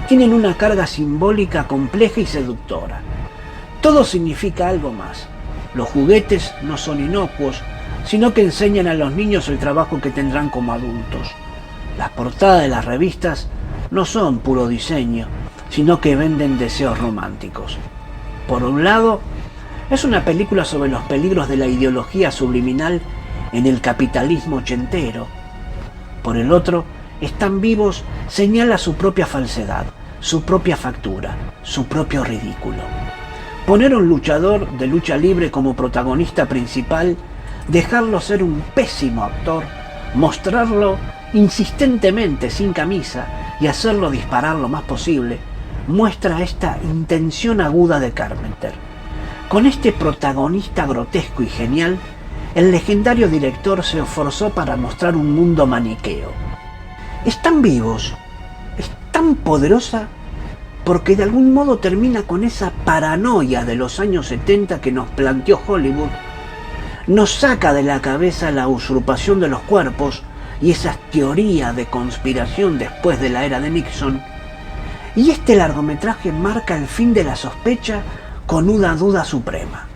tienen una carga simbólica compleja y seductora. Todo significa algo más. Los juguetes no son inocuos, sino que enseñan a los niños el trabajo que tendrán como adultos. Las portadas de las revistas no son puro diseño, sino que venden deseos románticos. Por un lado, es una película sobre los peligros de la ideología subliminal en el capitalismo ochentero. Por el otro, Están vivos señala su propia falsedad, su propia factura, su propio ridículo. Poner a un luchador de lucha libre como protagonista principal, dejarlo ser un pésimo actor, mostrarlo insistentemente sin camisa y hacerlo disparar lo más posible, muestra esta intención aguda de Carpenter. Con este protagonista grotesco y genial, el legendario director se esforzó para mostrar un mundo maniqueo. Están vivos, es tan poderosa porque de algún modo termina con esa paranoia de los años 70 que nos planteó Hollywood, nos saca de la cabeza la usurpación de los cuerpos y esas teorías de conspiración después de la era de Nixon, y este largometraje marca el fin de la sospecha con una duda suprema.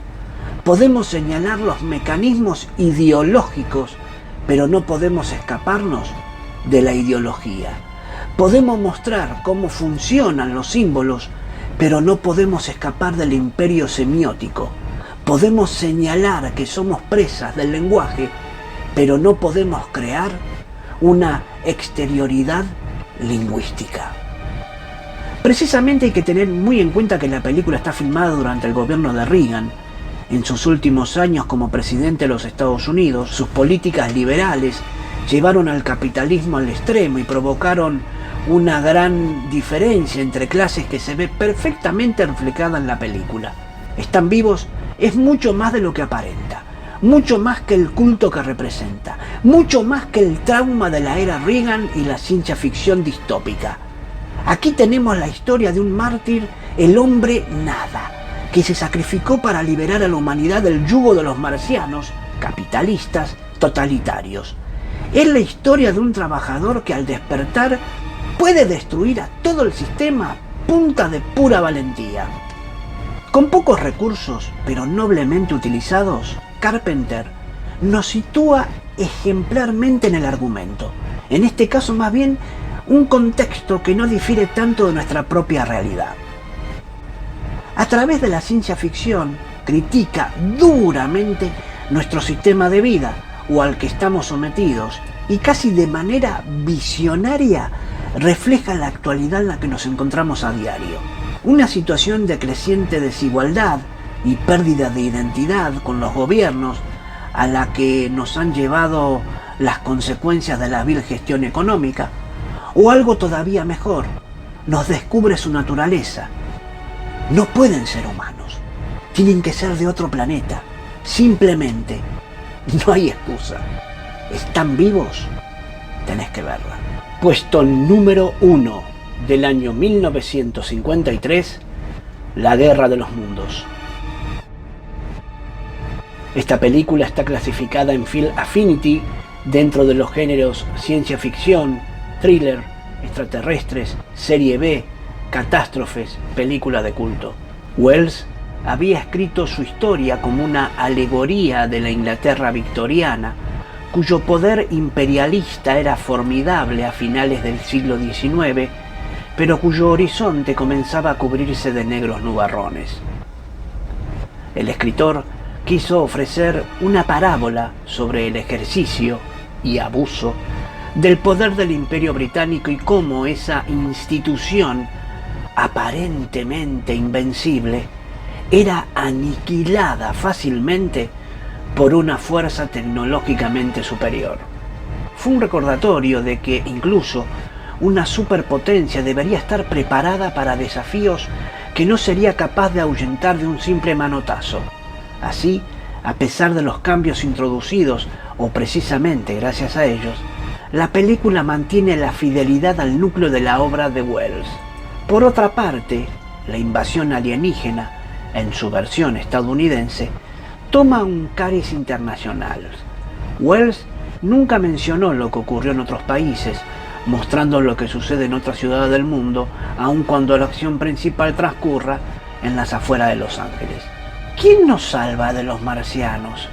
Podemos señalar los mecanismos ideológicos, pero no podemos escaparnos de la ideología. Podemos mostrar cómo funcionan los símbolos, pero no podemos escapar del imperio semiótico. Podemos señalar que somos presas del lenguaje, pero no podemos crear una exterioridad lingüística. Precisamente hay que tener muy en cuenta que la película está filmada durante el gobierno de Reagan. En sus últimos años como presidente de los Estados Unidos, sus políticas liberales llevaron al capitalismo al extremo y provocaron una gran diferencia entre clases que se ve perfectamente reflejada en la película. Están vivos es mucho más de lo que aparenta, mucho más que el culto que representa, mucho más que el trauma de la era Reagan y la ciencia ficción distópica. Aquí tenemos la historia de un mártir, el hombre nada, que se sacrificó para liberar a la humanidad del yugo de los marcianos, capitalistas, totalitarios. Es la historia de un trabajador que al despertar puede destruir a todo el sistema a punta de pura valentía. Con pocos recursos, pero noblemente utilizados, Carpenter nos sitúa ejemplarmente en el argumento. En este caso, más bien, un contexto que no difiere tanto de nuestra propia realidad. A través de la ciencia ficción, critica duramente nuestro sistema de vida o al que estamos sometidos y casi de manera visionaria refleja la actualidad en la que nos encontramos a diario. Una situación de creciente desigualdad y pérdida de identidad con los gobiernos a la que nos han llevado las consecuencias de la vil gestión económica, o algo todavía mejor, nos descubre su naturaleza. No pueden ser humanos, tienen que ser de otro planeta, simplemente no hay excusa. ¿Están vivos? Tenés que verla. Puesto número 1 del año 1953, La Guerra de los Mundos. Esta película está clasificada en Film Affinity dentro de los géneros ciencia ficción, thriller, extraterrestres, serie B, catástrofes, película de culto. Wells había escrito su historia como una alegoría de la Inglaterra victoriana, cuyo poder imperialista era formidable a finales del siglo XIX, pero cuyo horizonte comenzaba a cubrirse de negros nubarrones. El escritor quiso ofrecer una parábola sobre el ejercicio y abuso del poder del Imperio Británico y cómo esa institución aparentemente invencible era aniquilada fácilmente por una fuerza tecnológicamente superior. Fue un recordatorio de que incluso una superpotencia debería estar preparada para desafíos que no sería capaz de ahuyentar de un simple manotazo. Así, a pesar de los cambios introducidos, o precisamente gracias a ellos, la película mantiene la fidelidad al núcleo de la obra de Wells. Por otra parte, la invasión alienígena, en su versión estadounidense, toma un cariz internacional. Wells nunca mencionó lo que ocurrió en otros países, mostrando lo que sucede en otras ciudades del mundo, aun cuando la acción principal transcurra en las afueras de Los Ángeles. ¿Quién nos salva de los marcianos?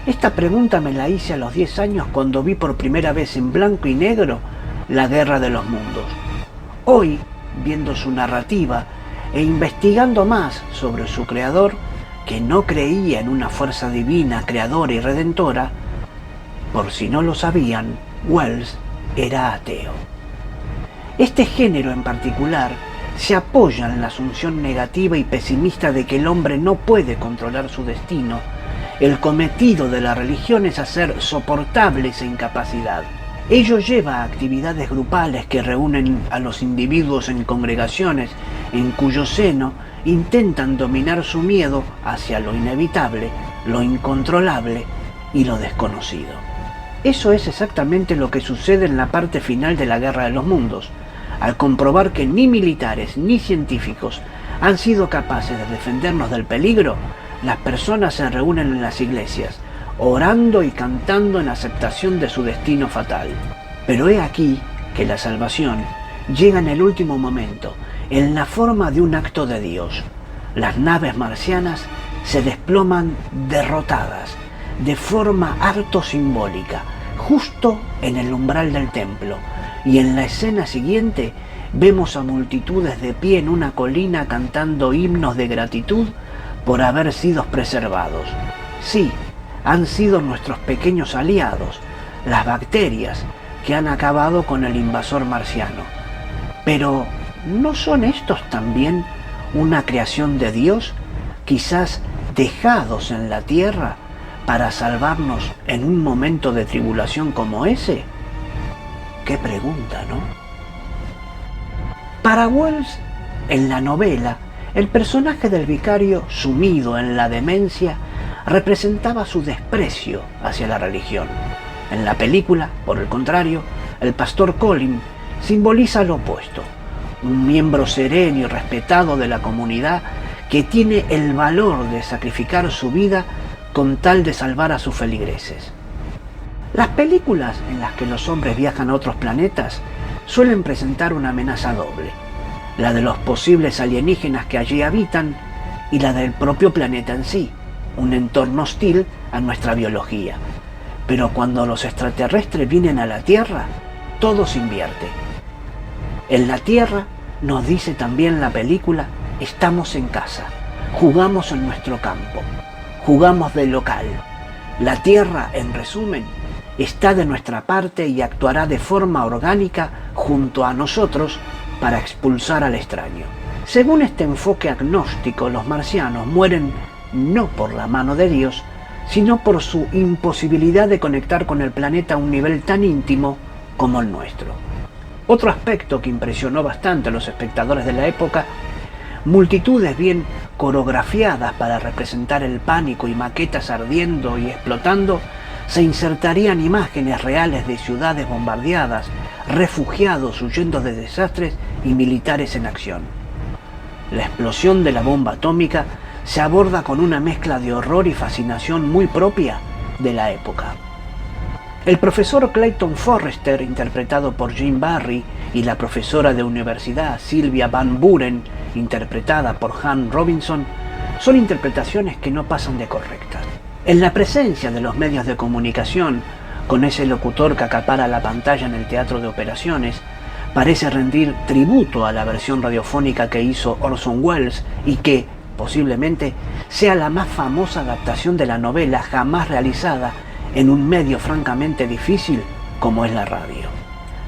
Esta pregunta me la hice a los 10 años cuando vi por primera vez en blanco y negro La Guerra de los Mundos. Hoy, viendo su narrativa e investigando más sobre su creador, que no creía en una fuerza divina, creadora y redentora, por si no lo sabían, Wells era ateo. Este género en particular se apoya en la asunción negativa y pesimista de que el hombre no puede controlar su destino. El cometido de la religión es hacer soportable esa incapacidad. Ello lleva a actividades grupales que reúnen a los individuos en congregaciones en cuyo seno intentan dominar su miedo hacia lo inevitable, lo incontrolable y lo desconocido. Eso es exactamente lo que sucede en la parte final de la Guerra de los Mundos, al comprobar que ni militares ni científicos han sido capaces de defendernos del peligro. Las personas se reúnen en las iglesias, orando y cantando en aceptación de su destino fatal. Pero he aquí que la salvación llega en el último momento, en la forma de un acto de Dios. Las naves marcianas se desploman derrotadas, de forma harto simbólica, justo en el umbral del templo, y en la escena siguiente vemos a multitudes de pie en una colina cantando himnos de gratitud por haber sido preservados. Sí, han sido nuestros pequeños aliados, las bacterias que han acabado con el invasor marciano. Pero, ¿no son estos también una creación de Dios, quizás dejados en la tierra para salvarnos en un momento de tribulación como ese? ¡Qué pregunta!, ¿no? Para Wells, en la novela, el personaje del vicario sumido en la demencia representaba su desprecio hacia la religión. En la película, por el contrario, el pastor Colin simboliza lo opuesto, un miembro sereno y respetado de la comunidad que tiene el valor de sacrificar su vida con tal de salvar a sus feligreses. Las películas en las que los hombres viajan a otros planetas suelen presentar una amenaza doble, la de los posibles alienígenas que allí habitan y la del propio planeta en sí, un entorno hostil a nuestra biología. Pero cuando los extraterrestres vienen a la Tierra, todo se invierte. En la Tierra, nos dice también la película, estamos en casa, jugamos en nuestro campo, jugamos de local. La Tierra, en resumen, está de nuestra parte y actuará de forma orgánica junto a nosotros para expulsar al extraño. Según este enfoque agnóstico, los marcianos mueren no por la mano de Dios, sino por su imposibilidad de conectar con el planeta a un nivel tan íntimo como el nuestro. Otro aspecto que impresionó bastante a los espectadores de la época, multitudes bien coreografiadas para representar el pánico y maquetas ardiendo y explotando, se insertarían imágenes reales de ciudades bombardeadas, refugiados huyendo de desastres y militares en acción. La explosión de la bomba atómica se aborda con una mezcla de horror y fascinación muy propia de la época. El profesor Clayton Forrester, interpretado por Jim Barry, y la profesora de universidad Sylvia Van Buren, interpretada por Han Robinson, son interpretaciones que no pasan de correctas. En la presencia de los medios de comunicación, con ese locutor que acapara la pantalla en el teatro de operaciones, parece rendir tributo a la versión radiofónica que hizo Orson Welles y que, posiblemente, sea la más famosa adaptación de la novela jamás realizada en un medio francamente difícil como es la radio.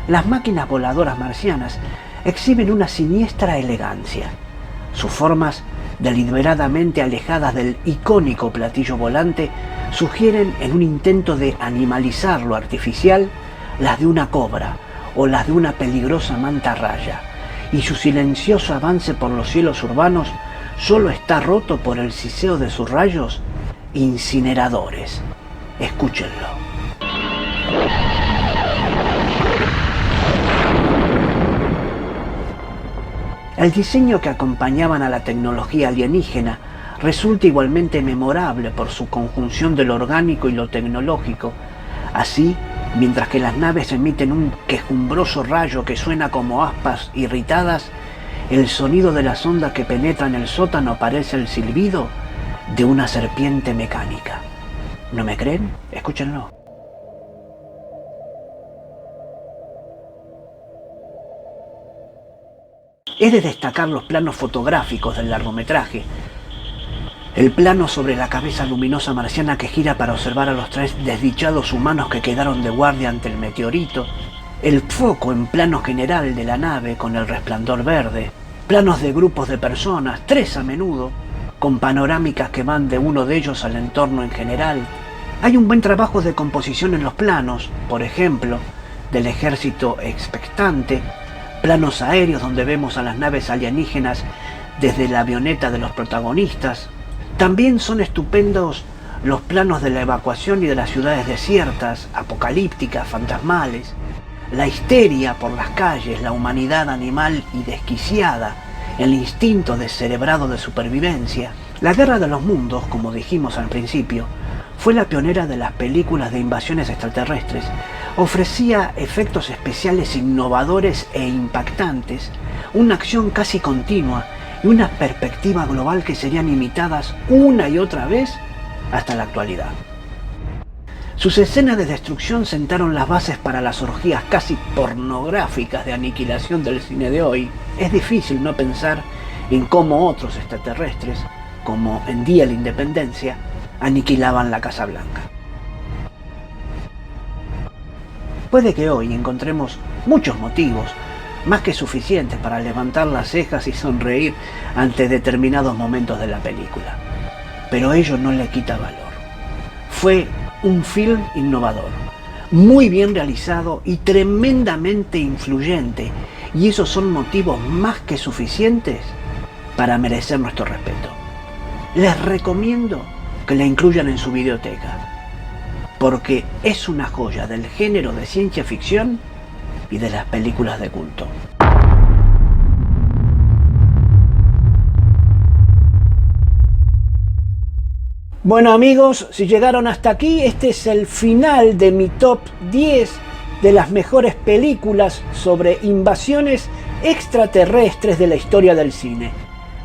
Las máquinas voladoras marcianas exhiben una siniestra elegancia. Sus formas, deliberadamente alejadas del icónico platillo volante, sugieren en un intento de animalizar lo artificial las de una cobra o las de una peligrosa mantarraya, y su silencioso avance por los cielos urbanos solo está roto por el siseo de sus rayos incineradores. Escúchenlo. El diseño que acompañaban a la tecnología alienígena resulta igualmente memorable por su conjunción de lo orgánico y lo tecnológico. Así, mientras que las naves emiten un quejumbroso rayo que suena como aspas irritadas, el sonido de las ondas que penetran el sótano parece el silbido de una serpiente mecánica. ¿No me creen? Escúchenlo. He de destacar los planos fotográficos del largometraje. El plano sobre la cabeza luminosa marciana que gira para observar a los tres desdichados humanos que quedaron de guardia ante el meteorito. El foco en plano general de la nave con el resplandor verde. planos de grupos de personas, 3 a menudo, con panorámicas que van de uno de ellos al entorno en general. Hay un buen trabajo de composición en los planos, por ejemplo, del ejército expectante, planos aéreos donde vemos a las naves alienígenas desde la avioneta de los protagonistas. También son estupendos los planos de la evacuación y de las ciudades desiertas, apocalípticas, fantasmales, la histeria por las calles, la humanidad animal y desquiciada, el instinto descerebrado de supervivencia. La Guerra de los Mundos, como dijimos al principio, fue la pionera de las películas de invasiones extraterrestres. Ofrecía efectos especiales innovadores e impactantes, una acción casi continua y una perspectiva global que serían imitadas una y otra vez hasta la actualidad. Sus escenas de destrucción sentaron las bases para las orgías casi pornográficas de aniquilación del cine de hoy. Es difícil no pensar en cómo otros extraterrestres, como en Día de la Independencia, aniquilaban la Casa Blanca. Puede que hoy encontremos muchos motivos, más que suficientes para levantar las cejas y sonreír ante determinados momentos de la película. Pero ello no le quita valor. Fue un film innovador, muy bien realizado y tremendamente influyente, y esos son motivos más que suficientes para merecer nuestro respeto. Les recomiendo que la incluyan en su videoteca, porque es una joya del género de ciencia ficción y de las películas de culto. Bueno amigos, si llegaron hasta aquí, este es el final de mi top 10 de las mejores películas sobre invasiones extraterrestres de la historia del cine.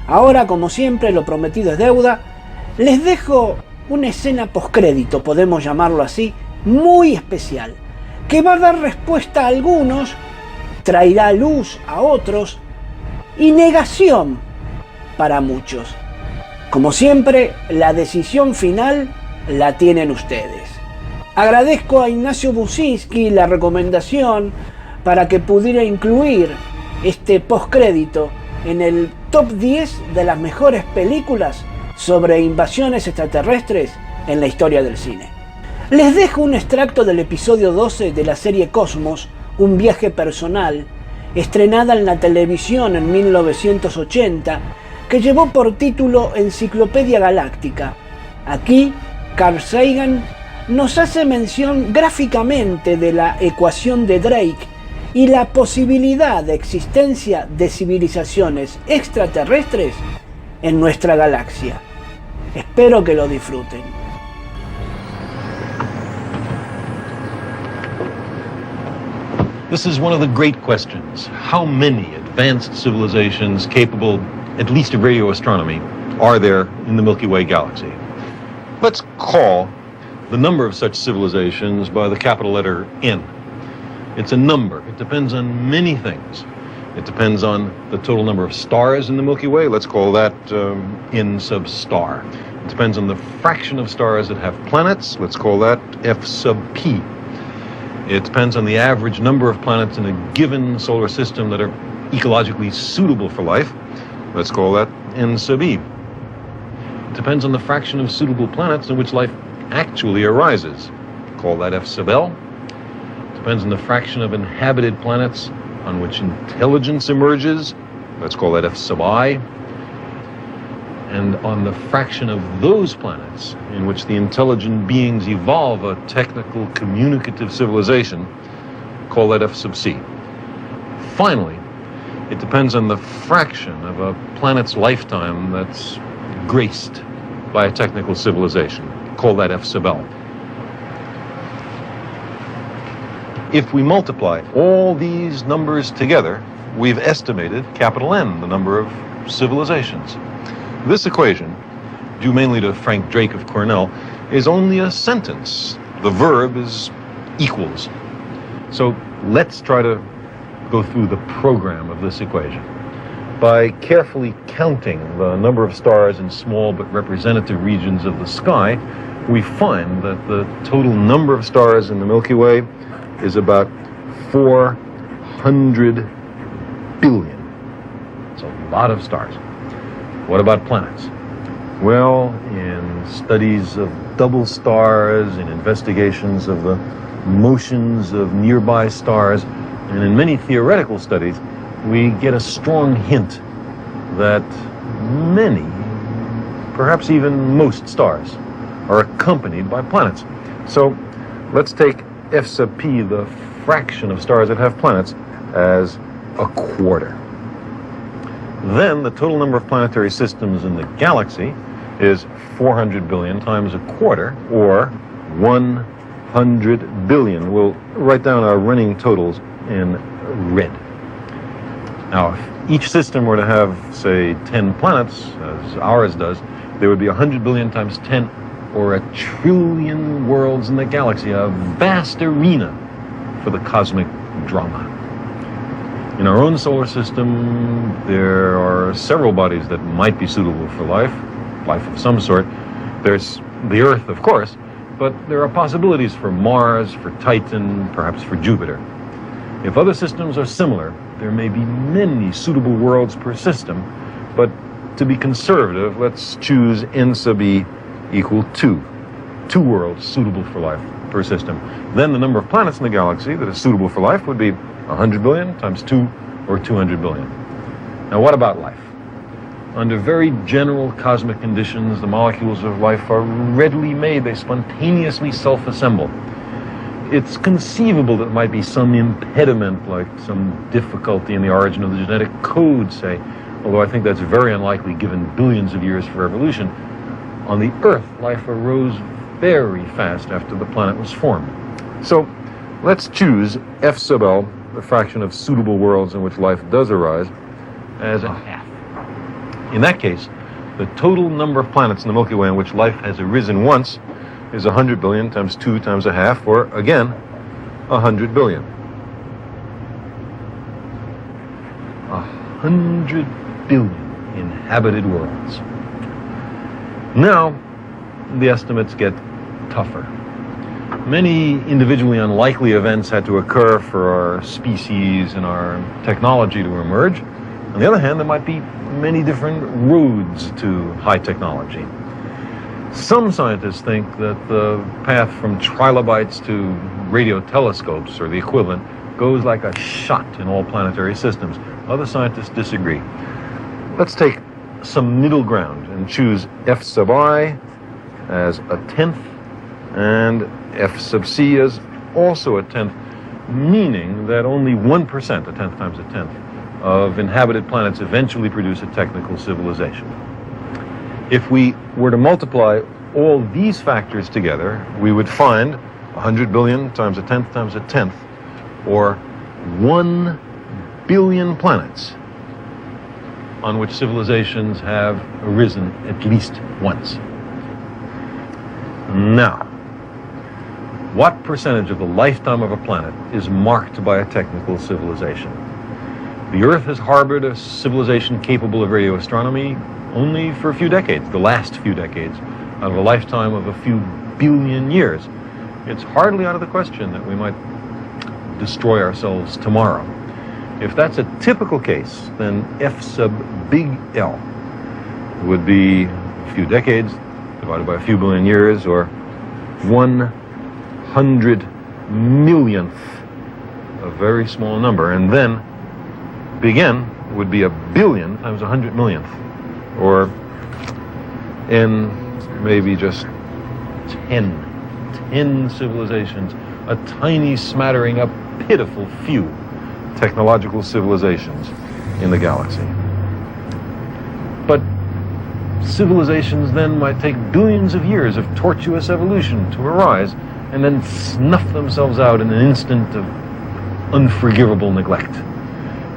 Ahora, como siempre, lo prometido es deuda. Les dejo una escena postcrédito, podemos llamarlo así, muy especial, que va a dar respuesta a algunos, traerá luz a otros y negación para muchos. Como siempre, la decisión final la tienen ustedes. Agradezco a Ignacio Buczynski la recomendación para que pudiera incluir este postcrédito en el top 10 de las mejores películas sobre invasiones extraterrestres en la historia del cine. Les dejo un extracto del episodio 12 de la serie Cosmos, un viaje personal, estrenada en la televisión en 1980, que llevó por título Enciclopedia Galáctica. Aquí, Carl Sagan nos hace mención gráficamente de la ecuación de Drake y la posibilidad de existencia de civilizaciones extraterrestres en nuestra galaxia. Espero que lo disfruten. This is one of the great questions. How many advanced civilizations capable at least of radio astronomy are there in the Milky Way galaxy? Let's call the number of such civilizations by the capital letter N. It's a number. It depends on many things. It depends on the total number of stars in the Milky Way. Let's call that N sub star. It depends on the fraction of stars that have planets. Let's call that F sub p. It depends on the average number of planets in a given solar system that are ecologically suitable for life. Let's call that N sub e. It depends on the fraction of suitable planets in which life actually arises. Call that F sub L. It depends on the fraction of inhabited planets on which intelligence emerges. Let's call that F sub I. And on the fraction of those planets in which the intelligent beings evolve a technical communicative civilization, call that F sub C. Finally, it depends on the fraction of a planet's lifetime that's graced by a technical civilization, call that F sub L. If we multiply all these numbers together, we've estimated capital N, the number of civilizations. This equation, due mainly to Frank Drake of Cornell, is only a sentence. The verb is equals. So let's try to go through the program of this equation. By carefully counting the number of stars in small but representative regions of the sky, we find that the total number of stars in the Milky Way is about 400 billion. It's a lot of stars. What about planets? Well, in studies of double stars, in investigations of the motions of nearby stars, and in many theoretical studies, we get a strong hint that many, perhaps even most stars, are accompanied by planets. So let's take F sub p, the fraction of stars that have planets, as a quarter. Then the total number of planetary systems in the galaxy is 400 billion times a quarter, or 100 billion. We'll write down our running totals in red. Now, if each system were to have, say, 10 planets, as ours does, there would be 100 billion times 10, or 1 trillion worlds in the galaxy, a vast arena for the cosmic drama. In our own solar system, there are several bodies that might be suitable for life of some sort. There's the Earth, of course, but there are possibilities for Mars, for Titan, perhaps for Jupiter. If other systems are similar, there may be many suitable worlds per system, but to be conservative, let's choose n sub e equal 2. 2 worlds suitable for life per system. Then the number of planets in the galaxy that is suitable for life would be 100 billion times 2, or 200 billion. Now, what about life? Under very general cosmic conditions, the molecules of life are readily made. They spontaneously self-assemble. It's conceivable that there might be some impediment, like some difficulty in the origin of the genetic code, say, although I think that's very unlikely given billions of years for evolution. On the Earth, life arose very fast after the planet was formed. So let's choose F sub L, the fraction of suitable worlds in which life does arise, as a half. In that case, the total number of planets in the Milky Way in which life has arisen once is 100 billion times 2 times a half, or again, 100 billion. 100 billion inhabited worlds. Now, the estimates get tougher. Many individually unlikely events had to occur for our species and our technology to emerge. On the other hand, there might be many different roads to high technology. Some scientists think that the path from trilobites to radio telescopes, or the equivalent, goes like a shot in all planetary systems. Other scientists disagree. Let's take some middle ground and choose F sub I as a tenth and F sub C as also a tenth, meaning that only 1%, a tenth times a tenth, of inhabited planets eventually produce a technical civilization. If we were to multiply all these factors together, we would find 100 billion times a tenth, or 1 billion planets on which civilizations have arisen at least once. Now, what percentage of the lifetime of a planet is marked by a technical civilization? The Earth has harbored a civilization capable of radio astronomy only for a few decades, the last few decades, out of a lifetime of a few billion years. It's hardly out of the question that we might destroy ourselves tomorrow. If that's a typical case, then F sub big L would be a few decades divided by a few billion years, or 100 millionth, a very small number. And then big N would be 1 billion times 100 millionth, or N maybe just 10 civilizations, a tiny smattering, a pitiful few technological civilizations in the galaxy. But civilizations then might take billions of years of tortuous evolution to arise and then snuff themselves out in an instant of unforgivable neglect.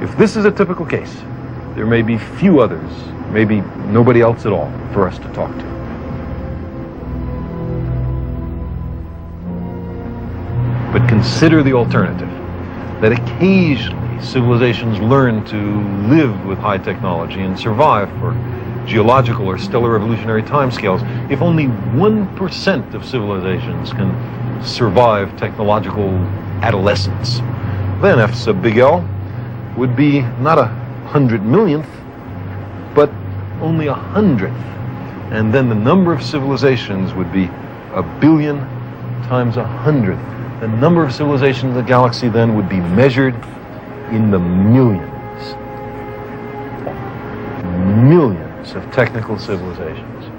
If this is a typical case, there may be few others, maybe nobody else at all, for us to talk to. But consider the alternative, that occasionally civilizations learn to live with high technology and survive for geological or stellar evolutionary timescales. If only 1% of civilizations can survive technological adolescence, then F sub big L would be not 100 millionth, only 100th. And then the number of civilizations would be 1 billion times 100th. The number of civilizations in the galaxy then would be measured in the millions. Millions of technical civilizations.